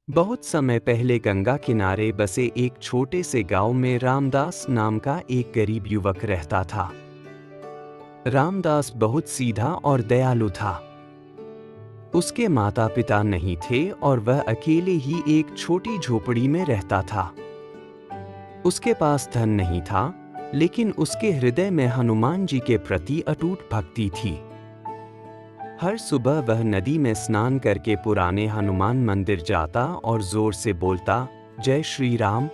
बहुत समय पहले गंगा किनारे बसे एक छोटे से गांव में रामदास नाम का एक गरीब युवक रहता था। रामदास बहुत सीधा और दयालु था। उसके माता पिता नहीं थे और वह अकेले ही एक छोटी झोपड़ी में रहता था। उसके पास धन नहीं था, लेकिन उसके हृदय में हनुमान जी के प्रति अटूट भक्ति थी। हर सुबह वह नदी में स्नान करके पुराने हनुमान मंदिर जाता और जोर से बोलता, जय श्री राम,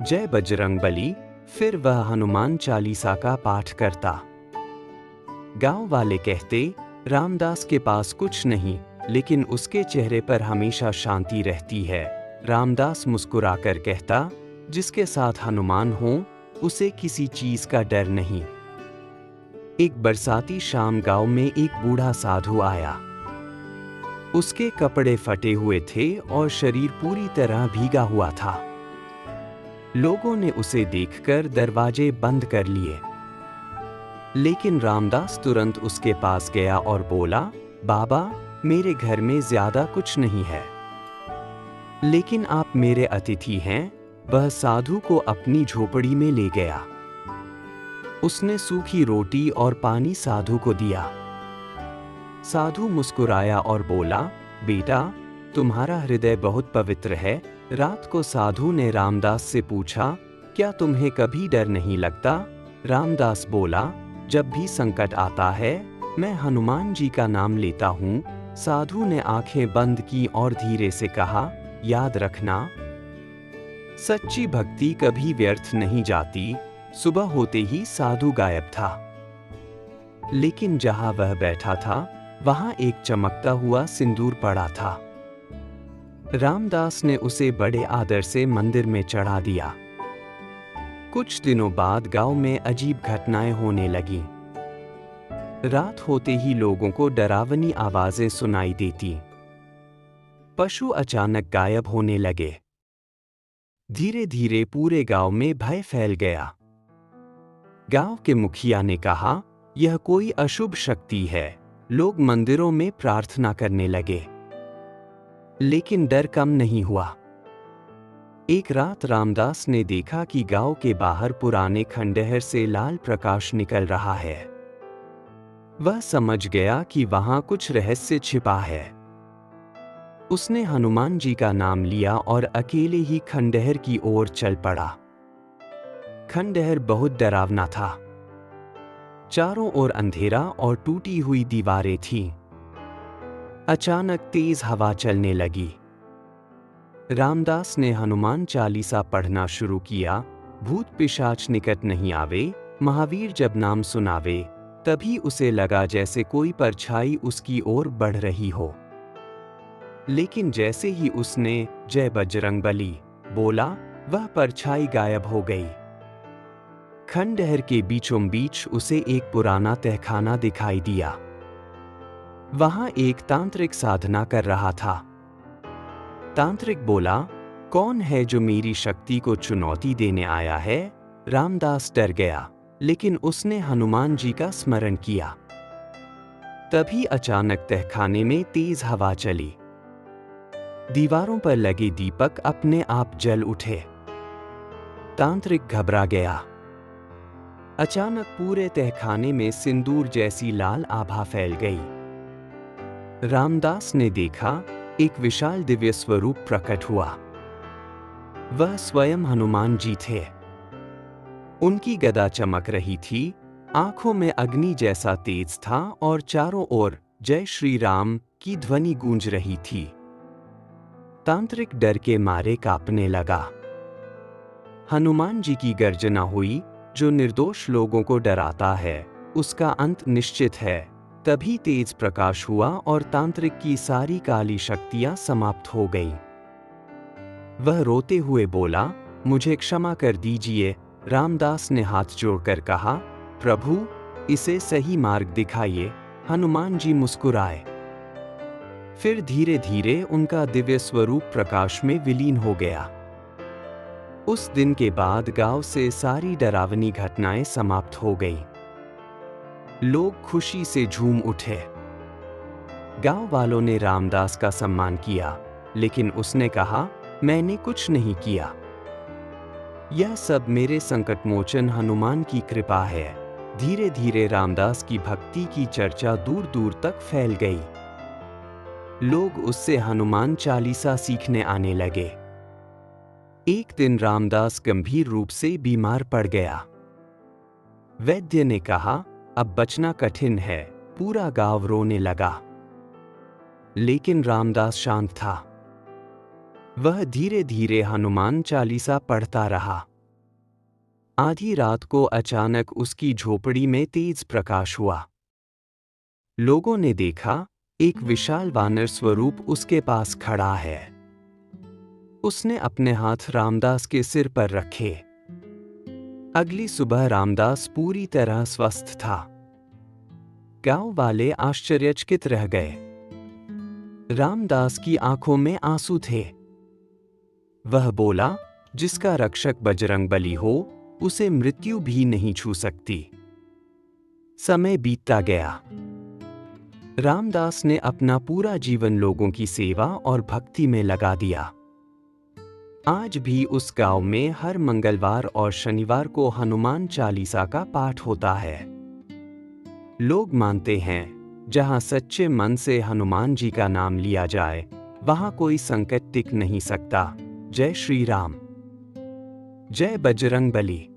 जय बजरंगबली। फिर वह हनुमान चालीसा का पाठ करता। गांव वाले कहते, रामदास के पास कुछ नहीं, लेकिन उसके चेहरे पर हमेशा शांति रहती है। रामदास मुस्कुराकर कहता, जिसके साथ हनुमान हो, उसे किसी चीज का डर नहीं। एक बरसाती शाम गांव में एक बूढ़ा साधु आया। उसके कपड़े फटे हुए थे और शरीर पूरी तरह भीगा हुआ था। लोगों ने उसे देखकर दरवाजे बंद कर लिए। लेकिन रामदास तुरंत उसके पास गया और बोला, बाबा, मेरे घर में ज्यादा कुछ नहीं है, लेकिन आप मेरे अतिथि हैं। वह साधु को अपनी झोपड़ी में ले गया। उसने सूखी रोटी और पानी साधु को दिया। साधु मुस्कुराया और बोला, बेटा, तुम्हारा हृदय बहुत पवित्र है। रात को साधु ने रामदास से पूछा, क्या तुम्हें कभी डर नहीं लगता? रामदास बोला, जब भी संकट आता है, मैं हनुमान जी का नाम लेता हूँ। साधु ने आंखें बंद की और धीरे से कहा, याद रखना, सच्ची भक्ति कभी व्यर्थ नहीं जाती। सुबह होते ही साधु गायब था। लेकिन जहां वह बैठा था, वहां एक चमकता हुआ सिंदूर पड़ा था। रामदास ने उसे बड़े आदर से मंदिर में चढ़ा दिया। कुछ दिनों बाद गांव में अजीब घटनाएं होने लगीं। रात होते ही लोगों को डरावनी आवाजें सुनाई देती। पशु अचानक गायब होने लगे। धीरे धीरे पूरे गांव में भय फैल गया। गांव के मुखिया ने कहा, यह कोई अशुभ शक्ति है। लोग मंदिरों में प्रार्थना करने लगे, लेकिन डर कम नहीं हुआ। एक रात रामदास ने देखा कि गांव के बाहर पुराने खंडहर से लाल प्रकाश निकल रहा है। वह समझ गया कि वहां कुछ रहस्य छिपा है। उसने हनुमान जी का नाम लिया और अकेले ही खंडहर की ओर चल पड़ा। खंडहर बहुत डरावना था। चारों ओर अंधेरा और टूटी हुई दीवारें थीं। अचानक तेज हवा चलने लगी। रामदास ने हनुमान चालीसा पढ़ना शुरू किया। भूत पिशाच निकट नहीं आवे, महावीर जब नाम सुनावे। तभी उसे लगा जैसे कोई परछाई उसकी ओर बढ़ रही हो। लेकिन जैसे ही उसने जय बजरंगबली बोला, वह परछाई गायब हो गई। खंडहर के बीचों बीच उसे एक पुराना तहखाना दिखाई दिया। वहां एक तांत्रिक साधना कर रहा था। तांत्रिक बोला, कौन है जो मेरी शक्ति को चुनौती देने आया है? रामदास डर गया, लेकिन उसने हनुमान जी का स्मरण किया। तभी अचानक तहखाने में तेज हवा चली। दीवारों पर लगे दीपक अपने आप जल उठे। तांत्रिक घबरा गया। अचानक पूरे तहखाने में सिंदूर जैसी लाल आभा फैल गई। रामदास ने देखा, एक विशाल दिव्य स्वरूप प्रकट हुआ। वह स्वयं हनुमान जी थे। उनकी गदा चमक रही थी, आंखों में अग्नि जैसा तेज था और चारों ओर जय श्री राम की ध्वनि गूंज रही थी। तांत्रिक डर के मारे कांपने लगा। हनुमान जी की गर्जना हुई, जो निर्दोष लोगों को डराता है, उसका अंत निश्चित है। तभी तेज प्रकाश हुआ और तांत्रिक की सारी काली शक्तियां समाप्त हो गईं। वह रोते हुए बोला, मुझे क्षमा कर दीजिए। रामदास ने हाथ जोड़कर कहा, प्रभु, इसे सही मार्ग दिखाइए। हनुमान जी मुस्कुराए। फिर धीरे धीरे उनका दिव्य स्वरूप प्रकाश में विलीन हो गया। उस दिन के बाद गांव से सारी डरावनी घटनाएं समाप्त हो गईं। लोग खुशी से झूम उठे। गांव वालों ने रामदास का सम्मान किया लेकिन उसने कहा, मैंने कुछ नहीं किया। यह सब मेरे संकटमोचन हनुमान की कृपा है। धीरे धीरे रामदास की भक्ति की चर्चा दूर दूर तक फैल गई। लोग उससे हनुमान चालीसा सीखने आने लगे। एक दिन रामदास गंभीर रूप से बीमार पड़ गया। वैद्य ने कहा, अब बचना कठिन है। पूरा गांव रोने लगा। लेकिन रामदास शांत था। वह धीरे धीरे हनुमान चालीसा पढ़ता रहा। आधी रात को अचानक उसकी झोपड़ी में तेज प्रकाश हुआ। लोगों ने देखा, एक विशाल वानर स्वरूप उसके पास खड़ा है। उसने अपने हाथ रामदास के सिर पर रखे। अगली सुबह रामदास पूरी तरह स्वस्थ था। गांव वाले आश्चर्यचकित रह गए। रामदास की आंखों में आंसू थे। वह बोला, जिसका रक्षक बजरंगबली हो, उसे मृत्यु भी नहीं छू सकती। समय बीतता गया। रामदास ने अपना पूरा जीवन लोगों की सेवा और भक्ति में लगा दिया। आज भी उस गांव में हर मंगलवार और शनिवार को हनुमान चालीसा का पाठ होता है। लोग मानते हैं, जहां सच्चे मन से हनुमान जी का नाम लिया जाए, वहां कोई संकट टिक नहीं सकता। जय श्री राम। जय बजरंगबली।